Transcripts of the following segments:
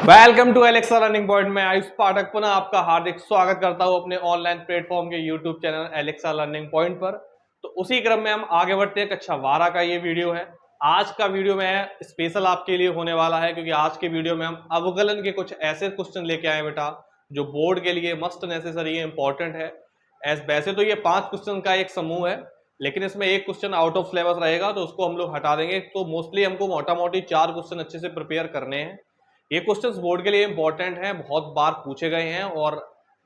Welcome to Alexa learning point में आयुष पाठक पुनः आपका हार्दिक स्वागत करता हूं अपने ऑनलाइन प्लेटफॉर्म के YouTube channel Alexa learning point पर। तो उसी क्रम में हम आगे बढ़ते हैं। कक्षा 12 का ये वीडियो है। आज का वीडियो में स्पेशल आपके लिए होने वाला है, क्योंकि आज के वीडियो में हम अवकलन के कुछ ऐसे क्वेश्चन लेके आए बेटा जो बोर्ड के लिए मस्ट नेसेसरी है, इंपॉर्टेंट है। वैसे तो ये 5 क्वेश्चन का एक समूह है, लेकिन इसमें एक क्वेश्चन आउट ऑफ सिलेबस रहेगा तो उसको हम लोग हटा देंगे। तो मोस्टली हमको मोटा मोटी 4 क्वेश्चन अच्छे से प्रिपेयर करने हैं। ये क्वेश्चंस बोर्ड के लिए इंपॉर्टेंट हैं, बहुत बार पूछे गए हैं और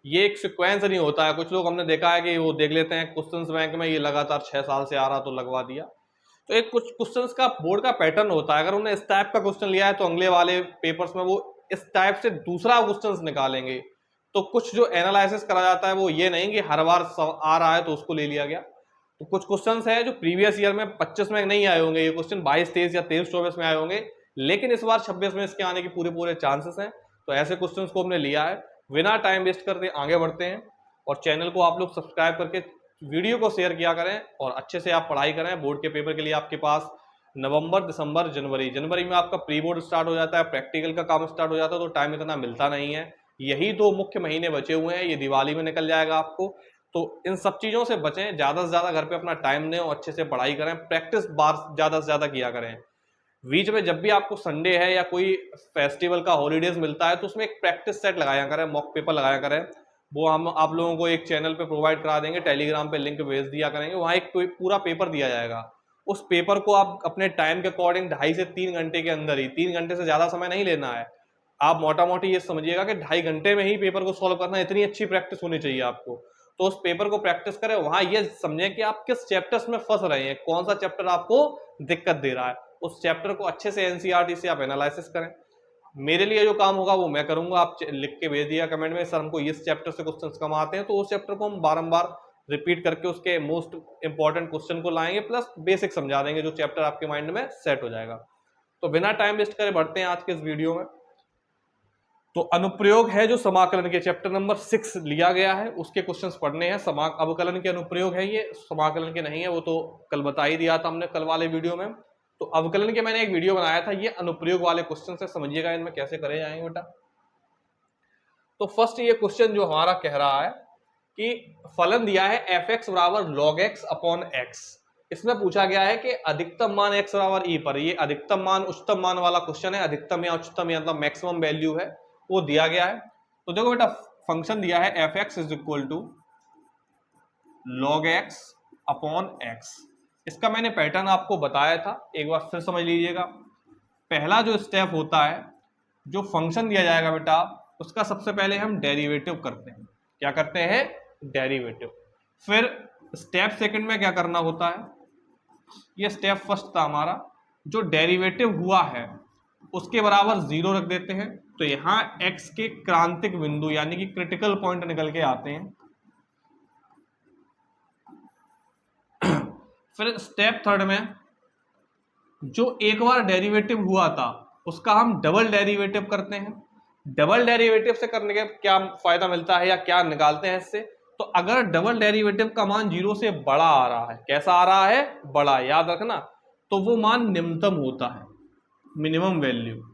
ये एक सीक्वेंस नहीं होता है। कुछ लोग हमने देखा है कि वो देख लेते हैं क्वेश्चंस बैंक में, ये लगातार 6 साल से आ रहा तो लगवा दिया। तो एक कुछ क्वेश्चंस का बोर्ड का पैटर्न होता है। अगर उन्होंने इस टाइप का क्वेश्चन लिया है तो अगले वाले पेपर्स में वो इस टाइप से दूसरा क्वेश्चन निकालेंगे। तो कुछ जो एनालिसिस करा जाता है वो ये नहीं कि हर बार आ रहा है तो उसको ले लिया गया। तो कुछ क्वेश्चंस है जो प्रीवियस ईयर में 25 में नहीं आए होंगे, ये क्वेश्चन 22, 23 या 23, 24 में आए होंगे, लेकिन इस बार 26 में इसके आने के पूरे चांसेस हैं। तो ऐसे क्वेश्चंस को हमने लिया है। बिना टाइम वेस्ट करते आगे बढ़ते हैं और चैनल को आप लोग सब्सक्राइब करके वीडियो को शेयर किया करें और अच्छे से आप पढ़ाई करें। बोर्ड के पेपर के लिए आपके पास नवंबर, दिसंबर, जनवरी में आपका प्री बोर्ड स्टार्ट हो जाता है, प्रैक्टिकल का काम स्टार्ट हो जाता है, तो टाइम इतना मिलता नहीं है। यही 2 मुख्य महीने बचे हुए हैं, ये दिवाली में निकल जाएगा आपको। तो इन सब चीजों से बचें, ज्यादा से ज्यादा घर पे अपना टाइम दें और अच्छे से पढ़ाई करें। प्रैक्टिस बार ज्यादा से ज्यादा किया करें। बीच में जब भी आपको संडे है या कोई फेस्टिवल का हॉलीडेज मिलता है तो उसमें एक प्रैक्टिस सेट लगाया करें, मॉक पेपर लगाया करें। वो हम आप लोगों को एक चैनल पे प्रोवाइड करा देंगे, टेलीग्राम पे लिंक भेज दिया करेंगे, वहाँ एक पूरा पेपर दिया जाएगा। उस पेपर को आप अपने टाइम के अकॉर्डिंग 2.5 से 3 घंटे के अंदर ही, 3 घंटे से ज्यादा समय नहीं लेना है। आप मोटा मोटी ये समझिएगा कि 2.5 घंटे में ही पेपर को सॉल्व करना है, इतनी अच्छी प्रैक्टिस होनी चाहिए आपको। तो उस पेपर को प्रैक्टिस करें, वहां ये समझें कि आप किस चैप्टर्स में फंस रहे हैं, कौन सा चैप्टर आपको दिक्कत दे रहा है। उस चैप्टर को अच्छे से एनसीईआरटी से आप एनालिसिस करें। मेरे लिए जो काम होगा वो मैं करूंगा, आप लिख के भेज दिया कमेंट में, सर हमको इस चैप्टर से क्वेश्चंस कम आते हैं, तो उस चैप्टर को हम बारंबार रिपीट करके उसके मोस्ट इंपॉर्टेंट क्वेश्चन को लाएंगे, प्लस बेसिक समझा देंगे, जो चैप्टर आपके माइंड में सेट हो जाएगा। तो बिना टाइम वेस्ट करे बढ़ते हैं आज के इस वीडियो में। तो अनुप्रयोग है जो समाकलन के चैप्टर नंबर 6 लिया गया है, उसके क्वेश्चंस पढ़ने हैं। अवकलन के अनुप्रयोग है, ये समाकलन के नहीं है, वो तो कल बता ही दिया था हमने कल वाले वीडियो में। तो अवकलन के मैंने एक वीडियो बनाया था, ये अनुप्रयोग वाले क्वेश्चन से समझिएगा इनमें कैसे करे जाएंगे बेटा। तो फर्स्ट ये क्वेश्चन जो हमारा कह रहा है कि फलन दिया है f(x) बराबर log x अपॉन x। इसमें पूछा गया है कि अधिकतम मान x बराबर e पर, ये अधिकतम मान उच्चतम मान वाला क्वेश्चन है। अधिकतम या उच्चतम या मतलब मैक्सिमम वैल्यू है वो दिया गया है। तो देखो बेटा, फंक्शन दिया है f(x) is equal to log x upon x। इसका मैंने पैटर्न आपको बताया था, एक बार फिर समझ लीजिएगा। पहला जो स्टेप होता है, जो फंक्शन दिया जाएगा बेटा, उसका सबसे पहले हम डेरिवेटिव करते हैं। क्या करते हैं? डेरिवेटिव। फिर स्टेप सेकंड में क्या करना होता है, ये स्टेप फर्स्ट था हमारा, जो डेरिवेटिव हुआ है उसके बराबर 0 रख देते हैं। तो यहां x के क्रांतिक बिंदु यानी कि क्रिटिकल पॉइंट निकल के आते हैं। फिर स्टेप थर्ड में जो एक बार डेरिवेटिव हुआ था उसका हम डबल डेरिवेटिव करते हैं। डबल डेरिवेटिव से करने के क्या फायदा मिलता है या क्या निकालते हैं इससे, तो अगर डबल डेरिवेटिव का मान 0 से बड़ा आ रहा है, कैसा आ रहा है? बड़ा, याद रखना, तो वो मान निम्नतम होता है, मिनिमम वैल्यू।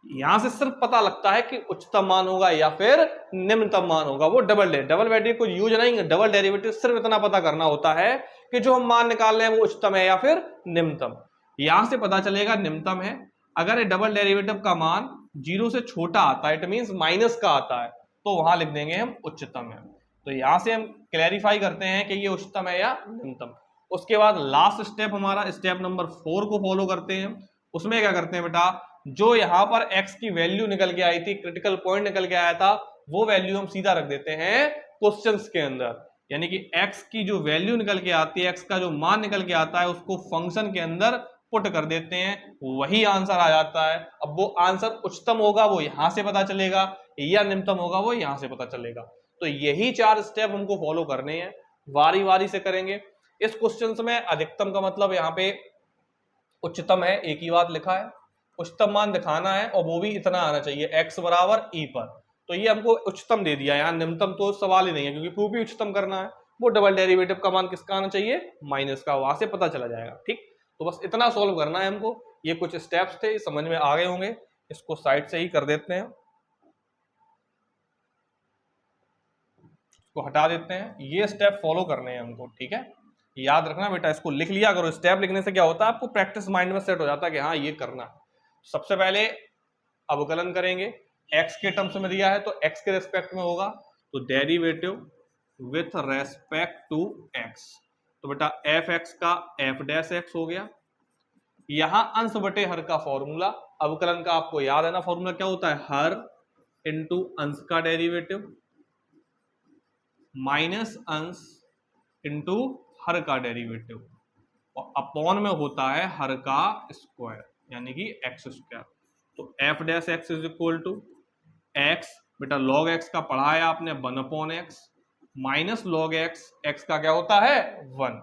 यहां से सिर्फ पता लगता है कि उच्चतम मान होगा या फिर निम्नतम मान होगा। वो डबल डेरिवेटिव को यूज नहीं, डबल डेरिवेटिव सिर्फ इतना पता करना होता है कि जो हम मान निकाल रहे हैं वो उच्चतम है या फिर निम्नतम। यहां से पता चलेगा निम्नतम है। अगर डबल डेरिवेटिव का मान 0 से छोटा आता है, इट मींस माइनस का आता है, तो वहां लिख देंगे हम उच्चतम है। तो यहां से हम क्लैरिफाई करते हैं कि ये उच्चतम है या निम्नतम। उसके बाद लास्ट स्टेप हमारा स्टेप नंबर 4 को फॉलो करते हैं। उसमें क्या करते हैं बेटा, जो यहां पर x की वैल्यू निकल के आई थी, क्रिटिकल पॉइंट निकल के आया था, वो वैल्यू हम सीधा रख देते हैं क्वेश्चंस के अंदर। यानी कि x की जो वैल्यू निकल के आती है, x का जो मान निकल के आता है, उसको फंक्शन के अंदर पुट कर देते हैं, वही आंसर आ जाता है। अब वो आंसर उच्चतम होगा वो यहां से पता चलेगा, या निम्नतम होगा वो यहां से पता चलेगा। तो यही 4 स्टेप हमको फॉलो करने हैं, बारी बारी से करेंगे। इस क्वेश्चन में अधिकतम का मतलब यहाँ पे उच्चतम है, एक ही बात लिखा है, उच्चतम मान दिखाना है और वो भी इतना आना चाहिए x बराबर e पर। तो ये हमको उच्चतम दे दिया, यहाँ निम्नतम तो सवाल ही नहीं है, क्योंकि प्रूफ भी उच्चतम करना है। वो डबल डेरिवेटिव का मान किसका आना चाहिए? माइनस का, वहां से पता चला जाएगा। ठीक, तो बस इतना सोल्व करना है हमको। ये कुछ स्टेप्स थे, समझ में आ गए होंगे। इसको साइड से ही कर देते हैं, इसको हटा देते हैं। ये स्टेप फॉलो करने हैं हमको, ठीक है, याद रखना बेटा, इसको लिख लिया करो। स्टेप लिखने से क्या होता है, आपको प्रैक्टिस माइंड में सेट हो जाता है कि हाँ ये करना है। सबसे पहले अवकलन करेंगे, x के टर्म्स में दिया है तो x के रेस्पेक्ट में होगा, तो derivative with respect to x, तो बेटा एफ एक्स का एफ डैश एक्स हो गया। यहां अंश बटे हर का फॉर्मूला, अवकलन का आपको याद है ना, फॉर्मूला क्या होता है, हर इंटू अंश का डेरिवेटिव माइनस अंश इंटू हर का डेरिवेटिव, और अपॉन में होता है हर का स्क्वायर यानी कि एक्स स्क्वायर। तो F dash X is equal to X, बेटा लॉग एक्स का पढ़ा है आपने 1 upon X, minus log X, X का क्या होता है 1,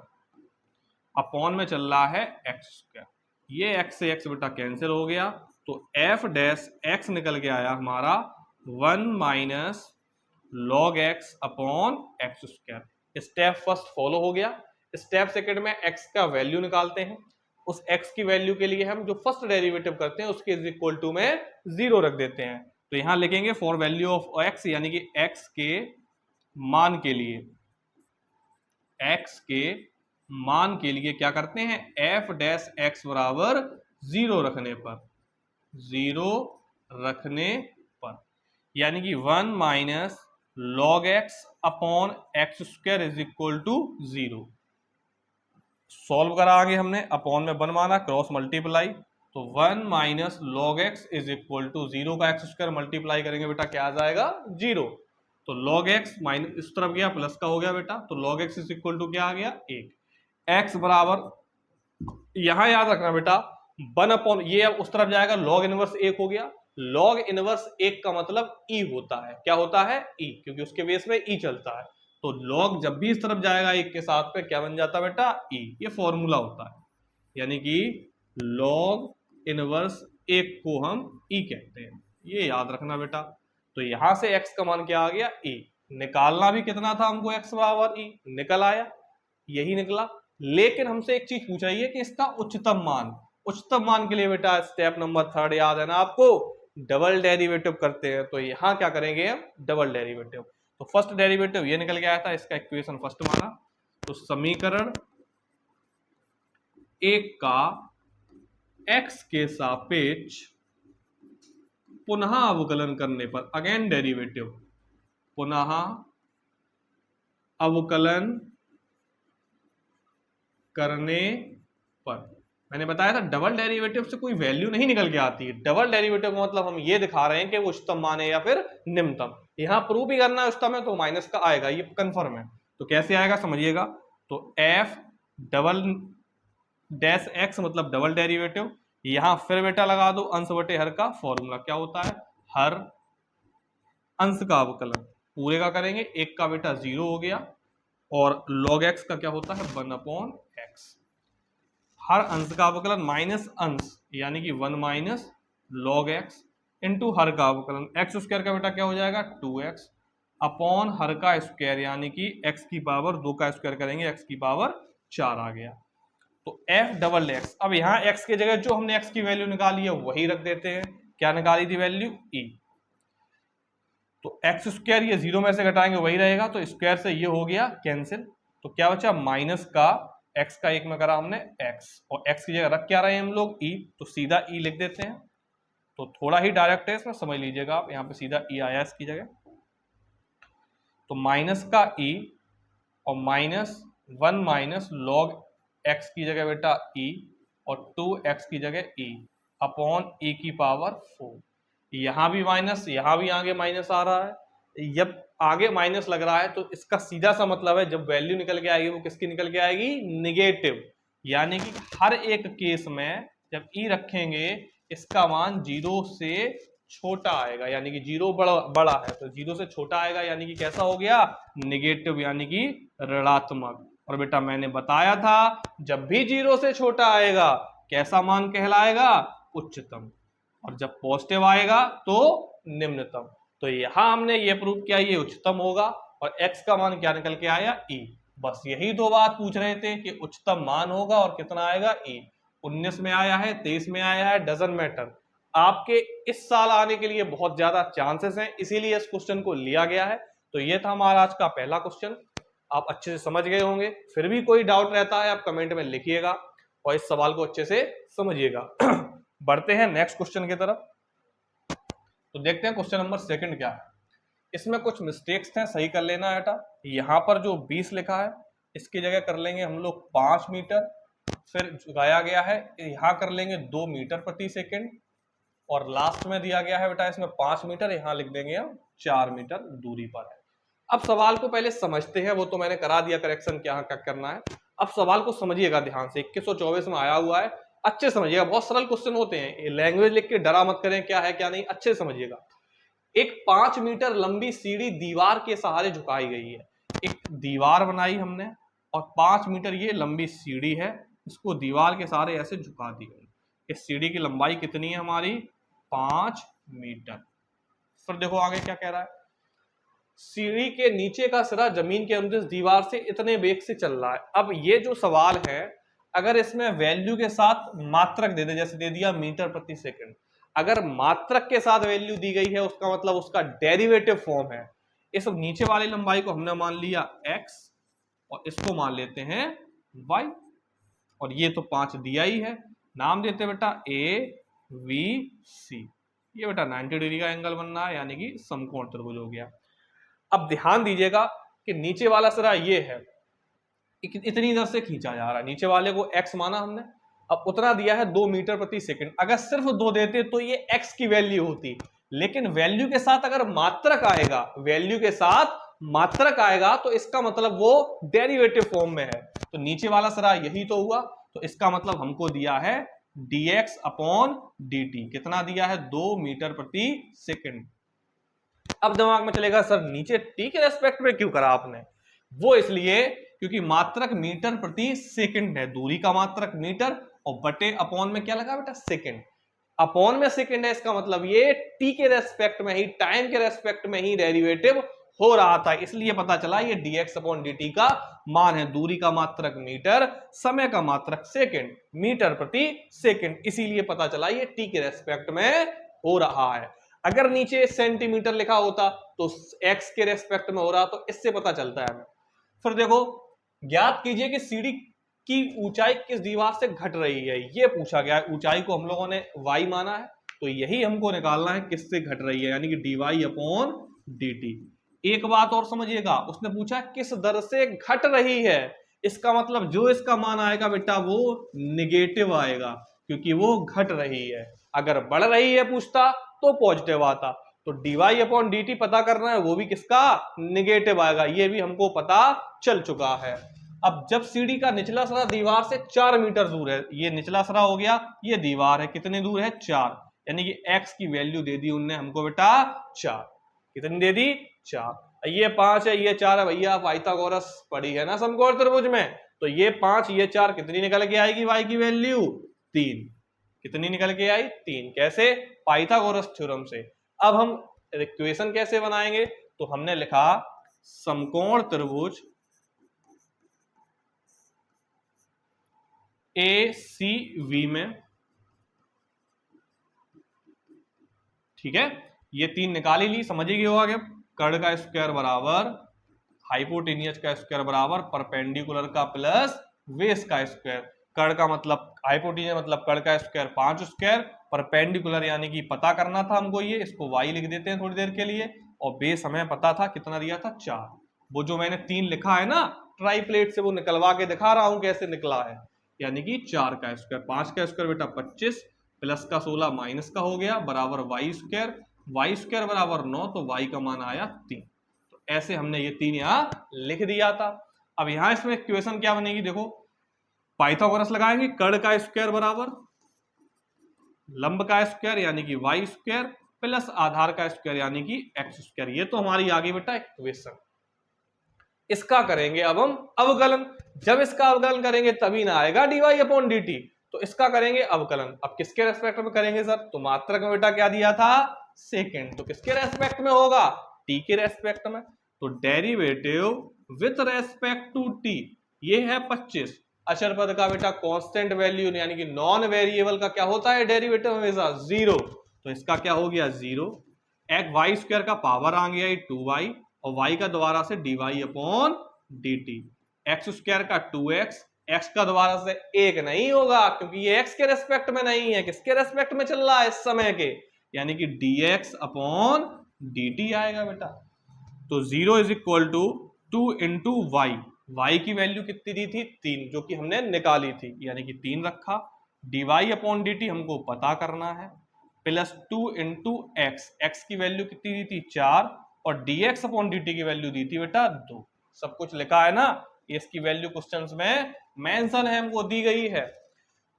अपॉन में चल रहा है एक्स स्क्वायर। ये एक्स से एक्स बेटा कैंसिल हो गया, तो एफ डैश एक्स निकल के आया हमारा 1 minus log X upon X square. Step first follow हो गया। स्टेप सेकंड में एक्स का वैल्यू निकालते हैं। उस x की वैल्यू के लिए हम जो फर्स्ट डेरिवेटिव करते हैं उसके इज इक्वल टू में 0 रख देते हैं। तो यहां लिखेंगे फॉर वैल्यू ऑफ x, यानी कि x के मान के लिए, x के मान के लिए क्या करते हैं, f डैश x बराबर 0 रखने पर, 0 रखने पर, यानी कि 1 minus log X upon X square is equal to 0। Solve करा आगे हमने, अपॉन में 1 माना, क्रॉस मल्टीप्लाई, तो 1 minus log X is equal to 0 का एक्स स्क्वायर मल्टीप्लाई करेंगे बेटा क्या आ जाएगा 0। तो लॉग एक्स माइनस इस तरफ गया प्लस का हो गया बेटा, तो log X is equal to क्या आ गया 1। एक्स बराबर, यहां याद रखना बेटा 1 अपॉन, ये अब उस तरफ जाएगा, लॉग इनवर्स 1 हो गया। लॉग इनवर्स 1 का मतलब ई होता है, क्या होता है ई, क्योंकि उसके बेस में ई चलता है। तो लॉग जब भी इस तरफ जाएगा 1 के साथ पे क्या बन जाता है बेटा ई, ये फॉर्मूला होता है, यानी कि लॉग इनवर्स 1 को हम ई कहते हैं, ये याद रखना बेटा। तो यहां से x का मान क्या आ गया ई, निकालना भी कितना था हमको x बराबर ई, निकल आया, यही निकला। लेकिन हमसे एक चीज पूछा है कि इसका उच्चतम मान, उच्चतम मान के लिए बेटा स्टेप नंबर 3 याद है ना आपको, डबल डेरिवेटिव करते हैं। तो यहां क्या करेंगे हम, डबल डेरिवेटिव। तो फर्स्ट डेरिवेटिव ये निकल के आया था, इसका इक्वेशन फर्स्ट माना, तो समीकरण 1 का x के सापेक्ष पुनः अवकलन करने पर, अगेन डेरिवेटिव, पुनः अवकलन करने पर, मैंने बताया था डबल डेरिवेटिव से कोई वैल्यू नहीं निकल के आती है। डबल डेरिवेटिव का मतलब हम ये दिखा रहे हैं कि वो उच्चतम मान है या फिर निम्नतम। यहां प्रूव भी करना है उच्चतम है तो माइनस का आएगा, ये कंफर्म है। तो कैसे आएगा समझिएगा, तो एफ डबल डैश एक्स मतलब डबल डेरिवेटिव, यहां फिर बेटा लगा दो अंश बटे हर का फॉर्मूला, क्या होता है हर अंश का अवकलन, पूरे का करेंगे, 1 का बेटा 0 हो गया, और log x का क्या होता है 1 अपॉन एक्स, हर अंश का अवकलन माइनस अंश यानी कि 1 माइनस लॉग एक्स इंटू हर का अवकलन, एक्स स्क्वायर का बेटा क्या हो जाएगा 2x अपॉन हर का स्क्वायर यानी कि x की पावर 2 का स्क्वायर करेंगे, x की पावर 4 आ गया। तो f डबल एक्स, अब यहाँ x की जगह जो हमने x की वैल्यू निकाली है वही रख देते हैं, क्या निकाली थी वैल्यू e, तो एक्स स्क्वायर ये 0 में से घटाएंगे वही रहेगा, तो स्क्वायर से ये हो गया कैंसिल, तो क्या बचा माइनस का x का 1 में करा हमने x, और x की जगह रख क्या रहे हैं हम लोग e, तो सीधा e लिख देते हैं। तो थोड़ा ही डायरेक्ट है इसमें, समझ लीजिएगा आप, यहाँ पे सीधा e आया इसकी जगह, तो माइनस का e और माइनस 1 माइनस लॉग x की जगह बेटा e और 2x की जगह e अपॉन e की पावर 4, यहां भी माइनस, यहां भी आगे माइनस आ रहा है। जब आगे माइनस लग रहा है तो इसका सीधा सा मतलब है जब वैल्यू निकल के आएगी वो किसकी निकल के आएगी निगेटिव, यानी कि हर एक केस में जब ई रखेंगे इसका मान 0 से छोटा आएगा, यानी कि 0 बड़ा है तो 0 से छोटा आएगा, यानी कि कैसा हो गया निगेटिव यानी कि ऋणात्मक। और बेटा मैंने बताया था जब भी 0 से छोटा आएगा कैसा मान कहलाएगा उच्चतम, और जब पॉजिटिव आएगा तो निम्नतम। तो यहां हमने ये प्रूव किया ये उच्चतम होगा, और x का मान क्या निकल के आया e, बस यही दो बात पूछ रहे थे कि उच्चतम मान होगा और कितना आएगा e। 19 में आया है 23 में आया है डजंट मैटर, आपके इस साल आने के लिए बहुत ज्यादा चांसेस हैं, इसीलिए इस क्वेश्चन को लिया गया है। तो ये था हमारा आज का पहला क्वेश्चन, आप अच्छे से समझ गए होंगे। फिर भी कोई डाउट रहता है आप कमेंट में लिखिएगा और इस सवाल को अच्छे से समझिएगा। बढ़ते हैं नेक्स्ट क्वेश्चन की तरफ। तो देखते हैं क्वेश्चन नंबर सेकंड क्या है। इसमें कुछ मिस्टेक्स थे, सही कर लेना बेटा। यहाँ पर जो 20 लिखा है इसकी जगह कर लेंगे हम लोग 5 मीटर, फिर झुकाया गया है यहाँ कर लेंगे 2 मीटर प्रति सेकंड, और लास्ट में दिया गया है बेटा इसमें 5 मीटर, यहाँ लिख देंगे हम 4 मीटर दूरी पर है। अब सवाल को पहले समझते हैं, वो तो मैंने करा दिया करेक्शन क्या करना है। अब सवाल को समझिएगा ध्यान से, 2124 में आया हुआ है, अच्छे समझिएगा, बहुत सरल क्वेश्चन होते हैं। लैंग्वेज लिख के डरा मत करें क्या है क्या नहीं, अच्छे समझिएगा। एक 5 मीटर लंबी सीढ़ी दीवार के सहारे झुकाई गई है। एक दीवार बनाई हमने और 5 मीटर ये लंबी सीढ़ी है, इसको दीवार के सहारे ऐसे झुका दी गई। इस सीढ़ी की लंबाई कितनी है हमारी? 5 मीटर। फिर देखो आगे क्या कह रहा है, सीढ़ी के नीचे का सिरा जमीन के अनुदिश दीवार से इतने वेग से चल रहा है। अब ये जो सवाल है, अगर इसमें वैल्यू के साथ मात्रक दे दे, जैसे दे दिया मीटर प्रति सेकंड, अगर मात्रक के साथ वैल्यू दी गई है उसका मतलब उसका डेरिवेटिव फॉर्म है। इस नीचे वाली लंबाई को हमने मान लिया x और इसको मान लेते हैं y, और ये तो 5 दिया ही है, नाम देते बेटा AVC। ये बेटा 90 डिग्री का एंगल बन रहा है, यानी कि समकोण त्रिभुज हो गया। अब ध्यान दीजिएगा कि नीचे वाला सिरा ये है, इतनी दर से खींचा जा रहा है, नीचे वाले को x माना हमने, अब उतना दिया है 2 मीटर प्रति सेकंड। अगर सिर्फ 2 देते तो ये x की वैल्यू होती, लेकिन वैल्यू के साथ अगर मात्रक आएगा, वैल्यू के साथ मात्रक आएगा तो इसका मतलब वो डेरिवेटिव फॉर्म में है। तो नीचे वाला सिरा यही तो हुआ, तो इसका मतलब हमको दिया है dx अपॉन dt। कितना दिया है? 2 मीटर प्रति सेकंड। अब दिमाग में चलेगा सर नीचे t के रेस्पेक्ट में क्यों करा आपने? वो इसलिए क्योंकि मात्रक मीटर प्रति सेकंड है, दूरी का मात्रक मीटर, और बटे अपॉन में क्या लगा बेटा? सेकंड। अपॉन में सेकंड है, इसका मतलब ये t के रेस्पेक्ट में ही, टाइम के रेस्पेक्ट में ही डेरिवेटिव हो रहा था, इसलिए पता चला ये dx अपॉन dt का मान है। दूरी का मात्रक मीटर, समय का मात्रक सेकंड, मीटर प्रति सेकंड, इसीलिए पता चला ये t के रेस्पेक्ट में हो रहा है। अगर नीचे सेंटीमीटर लिखा होता तो x के रेस्पेक्ट में हो रहा, तो इससे पता चलता है हमें। फिर देखो, ज्ञात कीजिए कि सीढ़ी की ऊंचाई किस दीवार से घट रही है, ये पूछा गया है। ऊंचाई को हम लोगों ने y माना है, तो यही हमको निकालना है किससे घट रही है, यानी कि dy अपॉन dt। एक बात और समझिएगा, उसने पूछा किस दर से घट रही है, इसका मतलब जो इसका मान आएगा बेटा वो निगेटिव आएगा, क्योंकि वो घट रही है। अगर बढ़ रही है पूछता तो पॉजिटिव आता, तो dy अपॉन dt पता करना है, वो भी किसका? निगेटिव आएगा, ये भी हमको पता चल चुका है। अब जब सीढ़ी का निचला सिरा दीवार से 4 मीटर दूर है, ये निचला सिरा हो गया, ये दीवार है, कितनी दूर है? 4, यानी कि x की वैल्यू दे दी उनने हमको बेटा 4। कितनी दे दी? 4। ये 5 है, ये 4 है, भैया पाइथागोरस पढ़ी है ना समकोण त्रिभुज में, तो ये 5 ये 4 कितनी निकल के आएगी? y की वैल्यू 3। कितनी निकल के आई? 3। कैसे? पाइथागोरस थ्योरम से। अब हम इक्वेशन कैसे बनाएंगे? तो हमने लिखा समकोण त्रिभुज ACV में, ठीक है, ये 3 निकाल ही ली, समझ ही गए हो आगे। कर्ण का स्क्वायर बराबर हाइपोटेनियस का स्क्वायर बराबर परपेंडिकुलर का प्लस बेस का स्क्वायर। कर्ण का मतलब हाइपोटेनियस मतलब कर्ण का स्क्वायर 5 स्क्वायर, परपेंडिकुलर यानी कि पता करना था हमको, ये इसको y लिख देते हैं थोड़ी देर के लिए, और बेस हमें पता था कितना दिया था? 4। वो जो मैंने 3 लिखा है ना ट्राइप्लेट से, वो निकलवा के दिखा रहा हूं कैसे निकला है, यानी कि 4 का स्क्वायर, 5 का स्क्वायर बेटा 25, प्लस का 16 माइनस का हो गया बराबर y स्क्वायर बराबर 9, तो y का मान आया 3। तो ऐसे हमने ये 3 यहाँ लिख दिया था। अब यहाँ इसमें इक्वेशन क्या बनेगी? देखो, पाइथागोरस लगाएंगे, कर्ण का स्क्वायर बराबर लंब का स्क्वायर यानी कि y स्क्वायर प्लस आधार का स्क्वायर यानी कि x स्क्वायर। ये तो हमारी आ गई बेटा इक्वेशन। इसका करेंगे अब हम अवकलन। जब इसका अवकलन करेंगे तभी ना आएगा dy अपॉन dt, तो इसका करेंगे अवकलन। अब किसके रेस्पेक्ट में करेंगे सर? तो मात्रक में बेटा क्या दिया था? सेकंड, तो किसके रेस्पेक्ट में होगा? t के रेस्पेक्ट में। तो derivative with respect to t, ये है 25। अचर पद का बेटा कांस्टेंट वैल्यू यानी कि नॉन वेरिएबल का क्या होता है डेरिवेटिव? हमेशा 0। तो इसका क्या हो गया 0। एक वाई स्क्वायर का पावर आ गया 2y और y का दोबारा से dy upon dt। X square का 2x, x का दोबारा से 1 नहीं होगा क्योंकि ये x के रेस्पेक्ट में नहीं है, किसके रेस्पेक्ट में चल रहा है इस समय के, यानी कि dx अपॉन dt आएगा बेटा। तो 0 is equal to 2 into Y, Y की वैल्यू कितनी दी थी 3 जो कि हमने निकाली थी, यानी कि 3 रखा। dy अपॉन dt हमको पता करना है, प्लस 2 इंटू एक्स, एक्स की वैल्यू कितनी दी थी 4 और dx अपॉन dt की वैल्यू दी थी बेटा 2। सब कुछ लिखा है ना, इसकी वैल्यू क्वेश्चंस में मेंशन है, हमको दी गई है।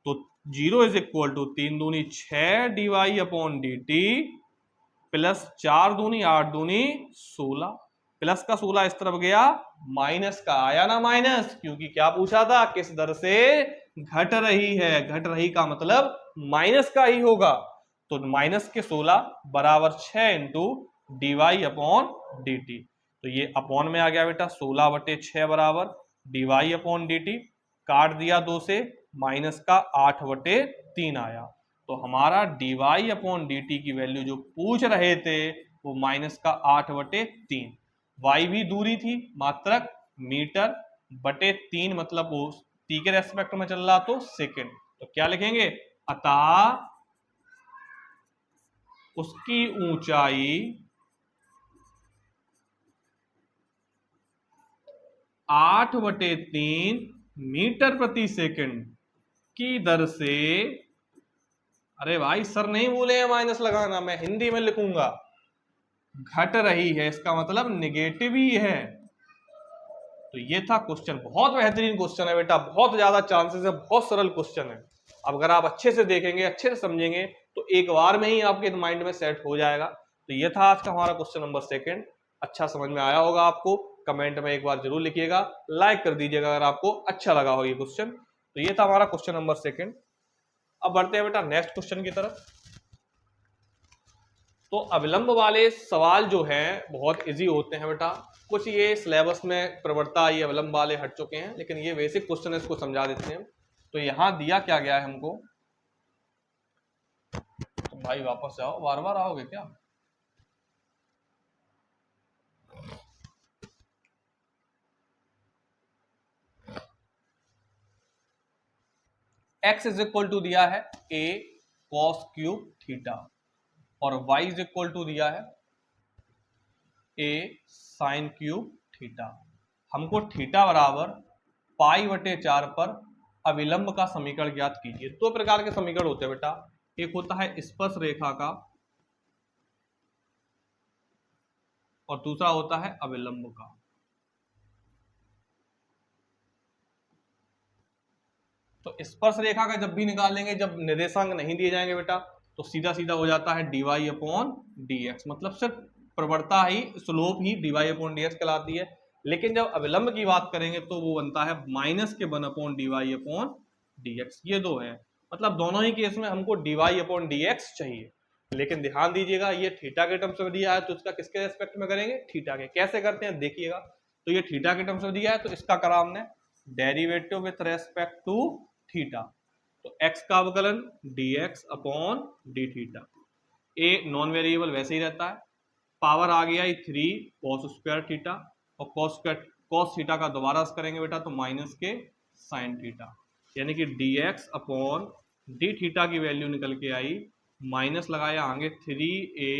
तो 0 इज इक्वल टू 3 दूनी 6 dy अपॉन dt प्लस 4 दूनी 8 दूनी 16, प्लस का 16 इस तरफ गया, माइनस का आया ना माइनस, क्योंकि क्या पूछा था किस दर से घट रही है, घट रही का मतलब माइनस का ही होगा। तो माइनस के 16 बराबर 6 इंटू dy अपॉन dt। तो ये अपॉन में आ गया बेटा 16/6 बराबर dy अपॉन dt, काट दिया 2 से, माइनस का 8/3 आया। तो हमारा dy अपॉन dt की वैल्यू जो पूछ रहे थे वो माइनस का 8/3। y भी दूरी थी मात्रक मीटर बटे 3, मतलब वो t के रेस्पेक्ट में चल रहा तो सेकंड। तो क्या लिखेंगे, अतः उसकी ऊंचाई 8/3 मीटर प्रति सेकंड की दर से, अरे भाई सर नहीं बोले हैं माइनस लगाना, मैं हिंदी में लिखूंगा, घट रही है, इसका मतलब निगेटिव ही है। तो ये था क्वेश्चन, बहुत बेहतरीन क्वेश्चन है बेटा, बहुत ज्यादा चांसेस है, बहुत सरल क्वेश्चन है। अब अगर आप अच्छे से देखेंगे, अच्छे से समझेंगे तो एक बार में ही आपके माइंड में सेट हो जाएगा। तो ये था आज का हमारा क्वेश्चन नंबर 2। अच्छा समझ में आया होगा आपको, कमेंट में एक बार जरूर लिखिएगा, लाइक कर दीजिएगा अगर आपको अच्छा लगा हो ये क्वेश्चन। तो ये था हमारा क्वेश्चन नंबर 2। अब बढ़ते हैं बेटा नेक्स्ट क्वेश्चन की तरफ। तो अविलंब वाले सवाल जो हैं बहुत इजी होते हैं बेटा, कुछ ये सिलेबस में प्रवृत्ता ये अविलंब वाले हट चुके हैं, लेकिन ये बेसिक क्वेश्चन है, इसको समझा देते हैं। तो यहां दिया क्या गया है हमको, तो भाई वापस जाओ, बार बार आओगे क्या। x इज इक्वल टू दिया है a cos क्यूब थीटा और y इज इक्वल टू दिया है a sin क्यूब थीटा। हमको थीटा बराबर π/4 पर अविलंब का समीकरण ज्ञात कीजिए। दो प्रकार के समीकरण होते हैं बेटा, एक होता है स्पर्श रेखा का और दूसरा होता है अविलंब का। तो स्पर्श रेखा का जब भी निकालेंगे, जब निर्देशांक नहीं दिए जाएंगे बेटा, तो सीधा सीधा हो जाता है dy अपॉन dx, मतलब सिर्फ प्रवणता ही, स्लोप ही dy अपॉन dx कहलाती है। लेकिन जब अविलंब की बात करेंगे तो वो बनता है माइनस के 1 अपॉन dy अपॉन dx। ये दो है, मतलब दोनों ही केस में हमको dy अपॉन dx चाहिए। लेकिन ध्यान दीजिएगा ये थीटा के टर्म्स में दिया है तो इसका किसके रेस्पेक्ट में करेंगे, थीटा के। कैसे करते हैं देखिएगा, तो ये थीटा के टर्म्स में दिया है तो इसका करा हमने derivative with respect to theta. तो x का अवकलन dx upon D theta, a non variable वैसे ही रहता है, पावर आ गया 3 cos स्क्वायर थीटा और cos थीटा का दोबारा करेंगे बेटा तो माइनस के sin थीटा, यानी कि dx अपॉन डी थीटा की वैल्यू निकल के आई, माइनस लगाया आगे 3a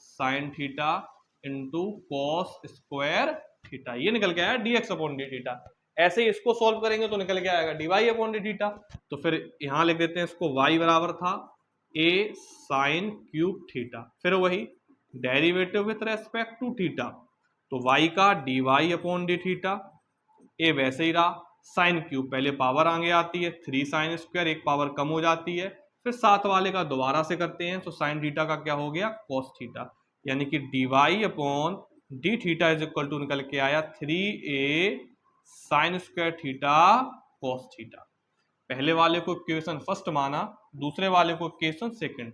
sin theta into cos square theta, ये निकल के आया dx अपॉन डी थीटा। ऐसे ही इसको सॉल्व करेंगे तो निकल के आएगा dy अपॉन डी थीटा। तो फिर यहां लिख देते हैं इसको, y बराबर था a sin क्यूब थीटा, फिर वही derivative with respect to theta, तो y का dy upon D theta, a वैसे ही रहा, साइन क्यूब पहले पावर आगे आती है 3 sin स्क्वायर, एक पावर कम हो जाती है, फिर साथ वाले का दोबारा से करते हैं तो साइन थीटा का क्या हो गया cos थीटा, यानी कि dy upon D theta is equal to निकल के आया 3a sine square theta cos theta. पहले वाले को इक्वेशन फर्स्ट माना, दूसरे वाले को इक्वेशन सेकंड।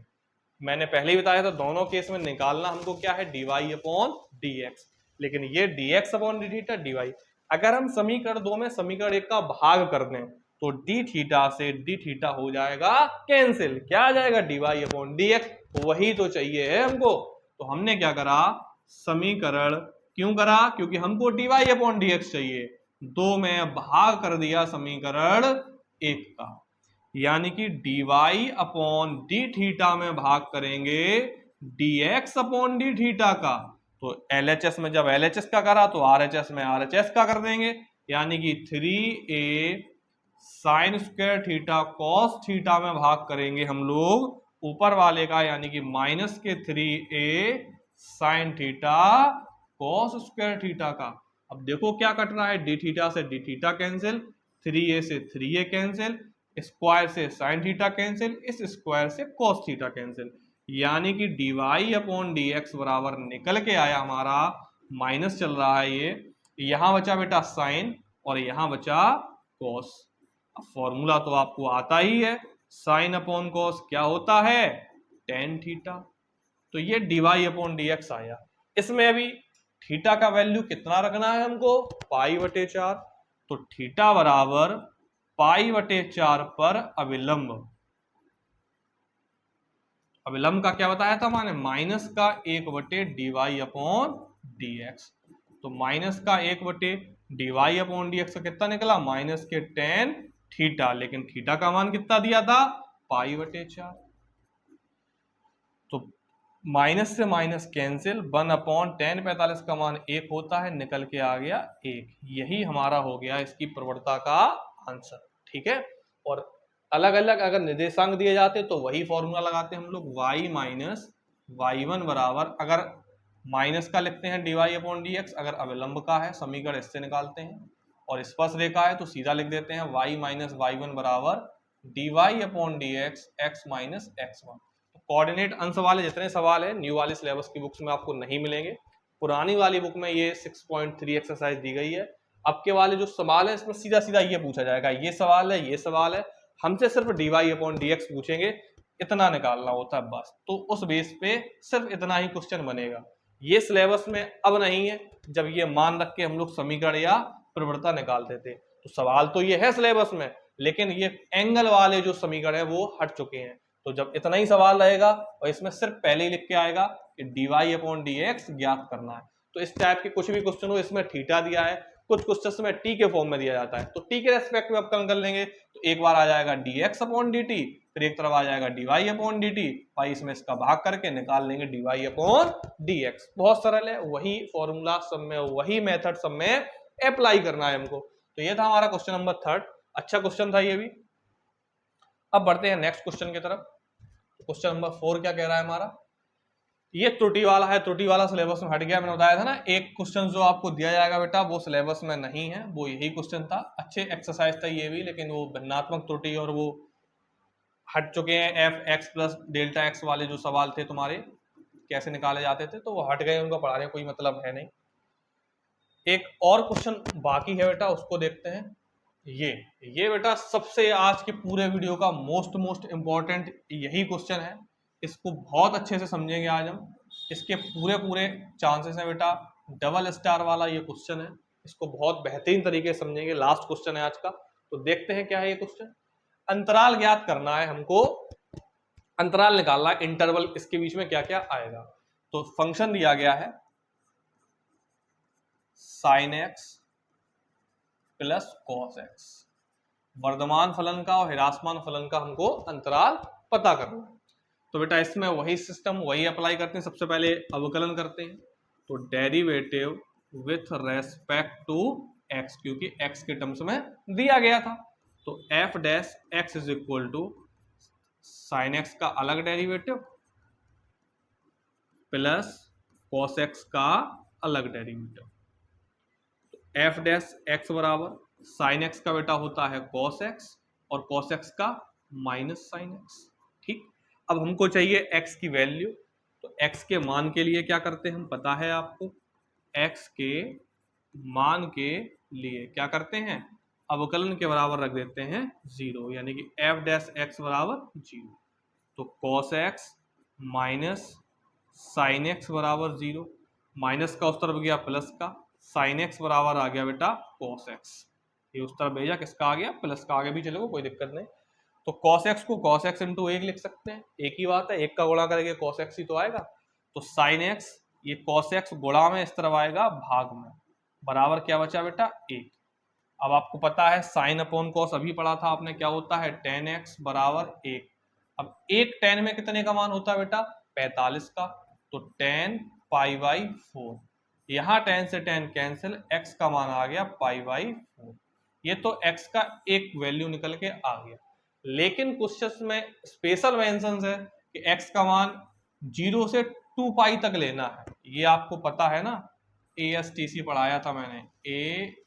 मैंने पहले ही बताया था दोनों केस में निकालना हमको क्या है dy अपॉन dx, लेकिन ये dx upon D theta dy। अगर हम समीकरण 2 में समीकरण 1 का भाग कर दें तो डी थीटा से डी थीटा हो जाएगा कैंसिल, क्या आ जाएगा dy अपॉन dx, वही तो चाहिए है हमको। तो हमने क्या करा, समीकरण क्यों करा, क्योंकि हमको dy अपॉन dx चाहिए, 2 में भाग कर दिया समीकरण 1 का, यानी कि dy अपॉन डी थीटा में भाग करेंगे dx अपॉन डी थीटा का। तो LHS में जब LHS का करा तो RHS में RHS का कर देंगे, यानी कि 3a sine square theta cos theta में भाग करेंगे हम लोग ऊपर वाले का, यानी कि माइनस के 3a sine theta cos square theta का। अब देखो क्या कट रहा है, डी थीटा से डी थीटा कैंसिल, 3a से 3a कैंसिल, स्क्वायर से साइन थीटा कैंसिल, इस स्क्वायर से कॉस थीटा कैंसिल, यानी कि dy अपॉन dx बराबर निकल के आया हमारा, माइनस चल रहा है ये, यहां बचा बेटा साइन और यहां बचा कॉस। अब फॉर्मूला तो आपको आता ही है, साइन अपॉन कॉस क्या होता है, टेन थीटा। तो ये dy अपॉन dx आया। इसमें अभी थीटा का वैल्यू कितना रखना है हमको, π/4, तो थीटा बराबर π/4 पर अविलंब, अविलंब का क्या बताया था मैंने, माइनस का 1/dy अपॉन dx। तो माइनस का 1/dy अपॉन dx का कितना निकला, माइनस के 10 थीटा, लेकिन थीटा का मान कितना दिया था, π/4। तो माइनस से माइनस कैंसिल, 1/10, 45 का मान 1 होता है, निकल के आ गया 1। यही हमारा हो गया इसकी प्रवणता का आंसर, ठीक है। और अलग अलग अगर निर्देशांक दिए जाते तो वही फॉर्मूला लगाते हम लोग, y माइनस y1 बराबर, अगर माइनस का लिखते हैं dy अपॉन dx, अगर अविलंब का है समीकरण इससे निकालते हैं, और स्पर्श रेखा है तो सीधा लिख देते हैं y माइनस y1 बराबर dy upon dx x minus x1। तो कोऑर्डिनेट अंश वाले जितने सवाल है न्यू वाली सिलेबस की बुक्स में आपको नहीं मिलेंगे, पुरानी वाली बुक में ये 6.3 एक्सरसाइज दी गई है। अब के वाले जो सवाल है इसमें सीधा सीधा ये पूछा जाएगा, ये सवाल है, ये सवाल है, हमसे सिर्फ dy अपॉन dx पूछेंगे, इतना निकालना होता है बस। तो उस बेस पे सिर्फ इतना ही क्वेश्चन बनेगा, ये सिलेबस में अब नहीं है। जब ये मान रख के हम लोग समीकरण या प्रवणता निकालते थे तो सवाल तो ये है सिलेबस में, लेकिन ये एंगल वाले जो समीकरण है वो हट चुके हैं। तो जब इतना ही सवाल रहेगा और इसमें सिर्फ पहले ही लिख के आएगा कि dy अपॉन dx ज्ञात करना है, तो इस टाइप के कुछ भी क्वेश्चन हो, इसमें थीटा दिया है, कुछ क्वेश्चन में टी के फॉर्म में दिया जाता है, तो टी के रेस्पेक्ट में आप कर लेंगे तो एक बार आ जाएगा dx अपॉन dt, फिर एक तरफ आ जाएगा dy अपॉन dt, भाई इसमें इसका भाग करके निकाल लेंगे dy अपॉन dx। बहुत सरल है, वही फॉर्मूला सब में, वही मेथड सब में अप्लाई करना है हमको। तो ये था हमारा क्वेश्चन नंबर 3, अच्छा क्वेश्चन था ये भी। अब बढ़ते हैं नेक्स्ट क्वेश्चन की तरफ। क्वेश्चन नंबर 4 क्या कह रहा है हमारा, ये त्रुटि वाला है, त्रुटि वाला सिलेबस में हट गया, मैंने बताया था ना एक क्वेश्चन जो आपको दिया जाएगा बेटा वो सिलेबस में नहीं है, वो यही क्वेश्चन था। अच्छे एक्सरसाइज था ये भी, लेकिन वो भिन्नात्मक त्रुटि और वो हट चुके हैं। f(x + Δx) वाले जो सवाल थे तुम्हारे कैसे निकाले जाते थे, तो वो हट गए, उनका पढ़ाने कोई मतलब है नहीं। एक और क्वेश्चन बाकी है बेटा, उसको देखते हैं। ये बेटा सबसे आज के पूरे वीडियो का मोस्ट इंपॉर्टेंट यही क्वेश्चन है, इसको बहुत अच्छे से समझेंगे आज हम। इसके पूरे चांसेस हैं बेटा, डबल स्टार वाला ये क्वेश्चन है, इसको बहुत बेहतरीन तरीके से समझेंगे। लास्ट क्वेश्चन है आज का, तो देखते हैं क्या है ये क्वेश्चन। अंतराल ज्ञात करना है हमको, अंतराल निकालना है, इंटरवल, इसके बीच में क्या क्या आएगा। तो फंक्शन दिया गया है sin x plus cos x, वर्धमान फलन का और ह्रासमान फलन का हमको अंतराल पता करना है। तो बेटा इसमें वही सिस्टम वही अप्लाई करते हैं, सबसे पहले अवकलन करते हैं, तो derivative with respect to x, क्योंकि x के टर्म्स में दिया गया था। तो f dash x is equal to sine x का अलग डेरिवेटिव प्लस cos x का अलग डेरिवेटिव। तो f डैश x बराबर साइन x का बेटा होता है cos x और cos x का माइनस साइन x, ठीक। अब हमको चाहिए x की वैल्यू, तो x के मान के लिए क्या करते हैं हम, पता है आपको, x के मान के लिए क्या करते हैं, अवकलन के बराबर रख देते हैं 0, यानी कि f डैश x बराबर 0। तो cos x minus sine x बराबर 0, माइनस का उस तरफ गया प्लस का, साइन x बराबर आ गया बेटा cos x। ये उस तरफ भेजा, किसका आ गया, प्लस का, आगे भी चलेगा कोई दिक्कत नहीं। तो cos x को cos x इंटू 1 लिख सकते हैं, एक ही बात है, एक का गुणा करेंगे cos x ही तो आएगा। तो sin x, ये cos x गुणा में इस तरफ आएगा भाग में, बराबर क्या बचा बेटा, 1। अब आपको पता है साइन अपॉन कॉस अभी पढ़ा था आपने, क्या होता है, tan x बराबर 1। अब एक tan में कितने का मान होता है बेटा, 45 का, तो tan पाई बाई 4। यहाँ tan से tan कैंसिल, x का मान आ गया पाई बाई 4। ये तो x का एक वैल्यू निकल के आ गया। लेकिन क्वेश्चन में स्पेशल मेंशन है कि x का मान 0 से 2 पाई तक लेना है, ये आपको पता है ना, ASTC पढ़ाया था मैंने,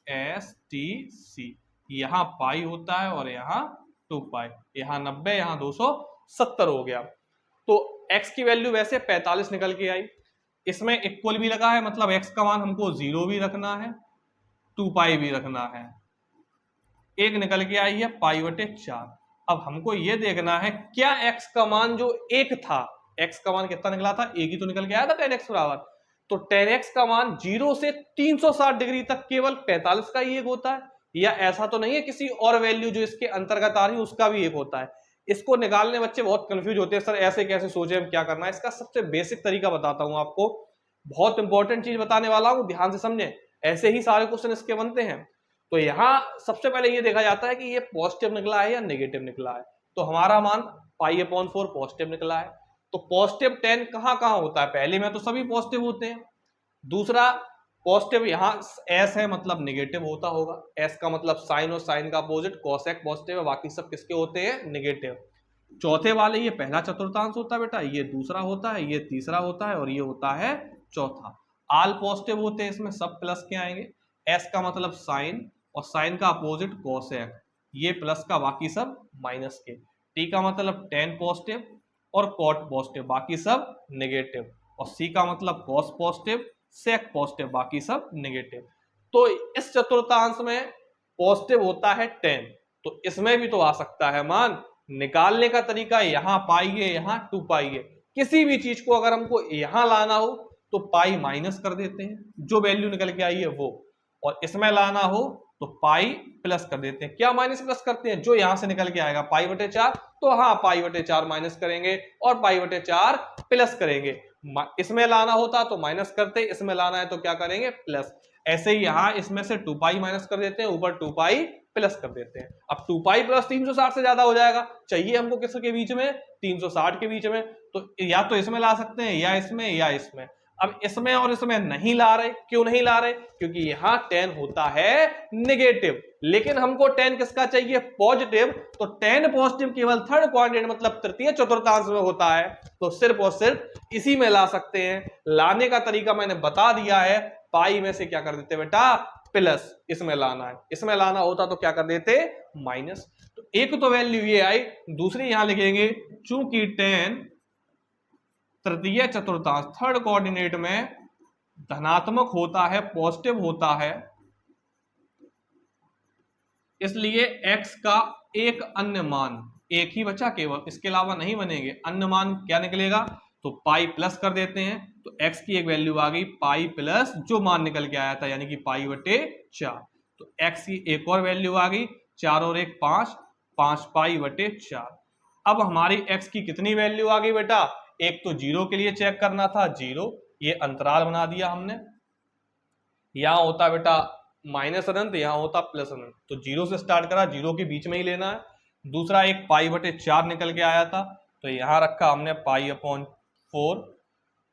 ASTC, यहाँ पाई होता है और यहाँ 2 पाई, यहाँ 90, यहाँ 270 हो गया। तो x की वैल्यू वैसे 45 निकल के आई, इसमें इक्वल भी लगा है, मतलब x का मान हमको 0 भी रखना है, 2 पाई भी रखना है, एक निकल के आई है पाई बटे 4। अब हमको ये देखना है क्या x का मान जो एक था, x का मान कितना निकला था, एक ही तो निकल के आया था tan x बराबर, तो tan x का मान 0 से 360 डिग्री तक केवल 45 का ही एक होता है, या ऐसा तो नहीं है किसी और वैल्यू जो इसके अंतर्गत आ रही है उसका भी एक होता है। इसको निकालने बच्चे बहुत कंफ्यूज होते हैं, सर ऐसे कैसे सोचे, हम क्या करना है। इसका सबसे बेसिक तरीका बताता हूं आपको, बहुत इंपॉर्टेंट चीज बताने वाला हूं, ध्यान से समझें, ऐसे ही सारे क्वेश्चन इसके बनते हैं। तो यहाँ सबसे पहले ये देखा जाता है कि ये पॉजिटिव निकला है या नेगेटिव निकला है। तो हमारा मान पाई अपॉन 4 पॉजिटिव निकला है, तो पॉजिटिव 10 कहाँ कहाँ होता है, पहले में तो सभी पॉजिटिव होते हैं। दूसरा पॉजिटिव यहाँ एस है, मतलब नेगेटिव होता होगा, एस का मतलब साइन और साइन का अपोजिट, कॉसेक पॉजिटिव है, बाकी सब किसके होते हैं, नेगेटिव। चौथे वाले ये पहला चतुर्थांश होता है बेटा, ये दूसरा होता है, ये तीसरा होता है और ये होता है चौथा। आल पॉजिटिव होते हैं, इसमें सब प्लस के आएंगे, एस का मतलब साइन और साइन का अपोजिट कोसेक, ये प्लस का, बाकी सब माइनस के। टी का मतलब टेन पॉजिटिव और कॉट पॉजिटिव, बाकी सब नेगेटिव। और सी का मतलब कॉस पॉजिटिव, सेक पॉजिटिव, बाकी सब नेगेटिव। तो इस चतुर्थांश में पॉजिटिव होता है 10, तो इसमें भी तो आ सकता है मान। निकालने का तरीका यहाँ पाई है, यहाँ 2 पाई है, किसी भी चीज को अगर हमको यहाँ लाना हो तो पाई माइनस कर देते हैं, जो वैल्यू निकल के आई है वो, और इसमें लाना हो तो पाई प्लस कर देते हैं। क्या माइनस प्लस करते हैं, जो यहां से निकल के आएगा पाई बटे 4, तो हाँ पाई बटे 4 माइनस करेंगे और पाई बटे 4 प्लस करेंगे। इसमें लाना होता तो माइनस करते, इसमें लाना है तो क्या करेंगे, प्लस। ऐसे ही यहाँ इसमें से 2 पाई माइनस कर देते हैं, ऊपर 2 पाई प्लस कर देते हैं। अब 2 पाई प्लस 360 से ज्यादा हो जाएगा, चाहिए हमको किसके बीच में, 360 के बीच में, तो या तो इसमें ला सकते हैं या इसमें या इसमें। अब इसमें और इसमें नहीं ला रहे, क्यों नहीं ला रहे, क्योंकि यहां 10 होता है नेगेटिव, लेकिन हमको 10 किसका चाहिए, पॉजिटिव। तो 10 पॉजिटिव केवल थर्ड क्वाड्रेंट मतलब तृतीय चतुर्थांश में होता है, तो सिर्फ और सिर्फ इसी में ला सकते हैं। लाने का तरीका मैंने बता दिया है, पाई में से क्या कर देते बेटा, प्लस, इसमें लाना है, इसमें लाना होता तो क्या कर देते, माइनस। तो एक तो वैल्यू ये आई, दूसरी यहां लिखेंगे चूंकि 10 तृतीय चतुर्थांश थर्ड कोऑर्डिनेट में धनात्मक होता है, पॉजिटिव होता है, इसलिए x का एक अन्य मान, एक ही बचा केवल, इसके अलावा नहीं बनेंगे, अन्य मान क्या निकलेगा, तो पाई प्लस कर देते हैं, तो x की एक वैल्यू आ गई पाई प्लस जो मान निकल के आया था, यानी कि पाई बटे 4। तो x की एक और वैल्यू आ गई, 4 और 1 5, 5 पाई बटे 4। अब हमारी x की कितनी वैल्यू आ गई बेटा, एक तो 0 के लिए चेक करना था, 0, ये अंतराल बना दिया हमने, यहां होता बेटा माइनस अनंत, यहां होता प्लस अनंत, तो 0 से स्टार्ट करा, 0 के बीच में ही लेना है। दूसरा एक पाई बटे 4 निकल के आया था, तो यहां रखा हमने पाई अपॉन 4।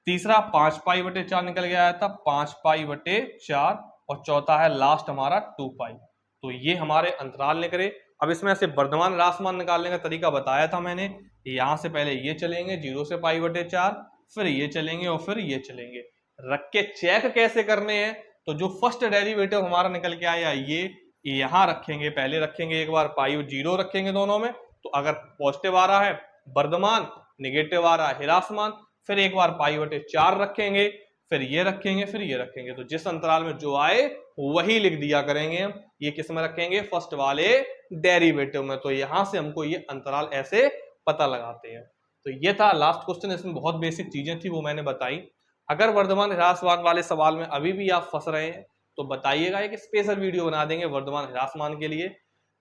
तीसरा 5 पाई बटे 4 निकल के आया था, 5 पाई बटे 4, और चौथा है लास्ट हमारा 2 पाई। तो ये हमारे अंतराल निकले। अब इसमें से वर्धमान रासमान निकालने का तरीका बताया था मैंने, यहां से पहले ये चलेंगे 0 से पाई बटे 4, फिर ये चलेंगे और फिर ये चलेंगे, रख के चेक कैसे करने हैं, तो जो फर्स्ट डेरिवेटिव हमारा निकल के आया ये यहां रखेंगे, पहले रखेंगे एक बार पाई 0 रखेंगे दोनों में, तो अगर पॉजिटिव आ रहा है वर्धमान, नेगेटिव आ रहा है ह्रासमान, फिर एक बार पाई बटे 4 रखेंगे, फिर ये रखेंगे, फिर ये रखेंगे, तो जिस अंतराल में जो आए वही लिख दिया करेंगे। ये किस में रखेंगे, फर्स्ट वाले डेरिवेटिव में। तो यहां से हमको ये अंतराल ऐसे पता लगाते हैं। तो ये था लास्ट क्वेश्चन, इसमें बहुत बेसिक चीजें थी वो मैंने बताई। अगर वर्धमान ह्रासमान वाले सवाल में अभी भी आप फंस रहे हैं तो बताइएगा, एक स्पेशल वीडियो बना देंगे वर्धमान हिरासमान के लिए।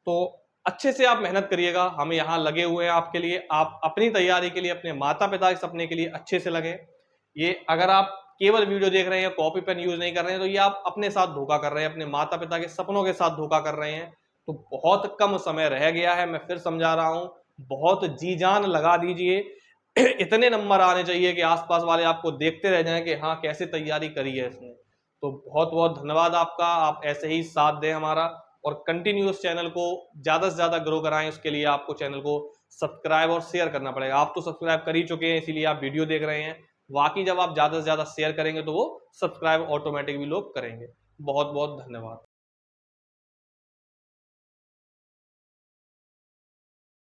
तो अच्छे से आप मेहनत करिएगा, हम यहाँ लगे हुए हैं आपके लिए। आप अपनी तैयारी के लिए, अपने माता पिता के सपने के लिए अच्छे से लगे। ये अगर आप केवल वीडियो देख रहे हैं, कॉपी पेन यूज नहीं कर रहे हैं, तो ये आप अपने साथ धोखा कर रहे हैं, अपने माता पिता के सपनों के साथ धोखा कर रहे हैं। तो बहुत कम समय रह गया है, मैं फिर समझा रहा हूं, बहुत जी जान लगा दीजिए। इतने नंबर आने चाहिए कि आसपास वाले आपको देखते रह जाएं कि हाँ कैसे तैयारी करी है इसने। तो बहुत बहुत धन्यवाद आपका, आप ऐसे ही साथ दें हमारा, और कंटिन्यूस चैनल को ज्यादा से ज्यादा ग्रो कराएं। उसके लिए आपको चैनल को सब्सक्राइब और शेयर करना पड़ेगा। आप तो सब्सक्राइब कर ही चुके हैं, इसीलिए आप वीडियो देख रहे हैं। बाकी जब आप ज्यादा से ज्यादा शेयर करेंगे तो वो सब्सक्राइब ऑटोमेटिक भी लोग करेंगे। बहुत बहुत धन्यवाद।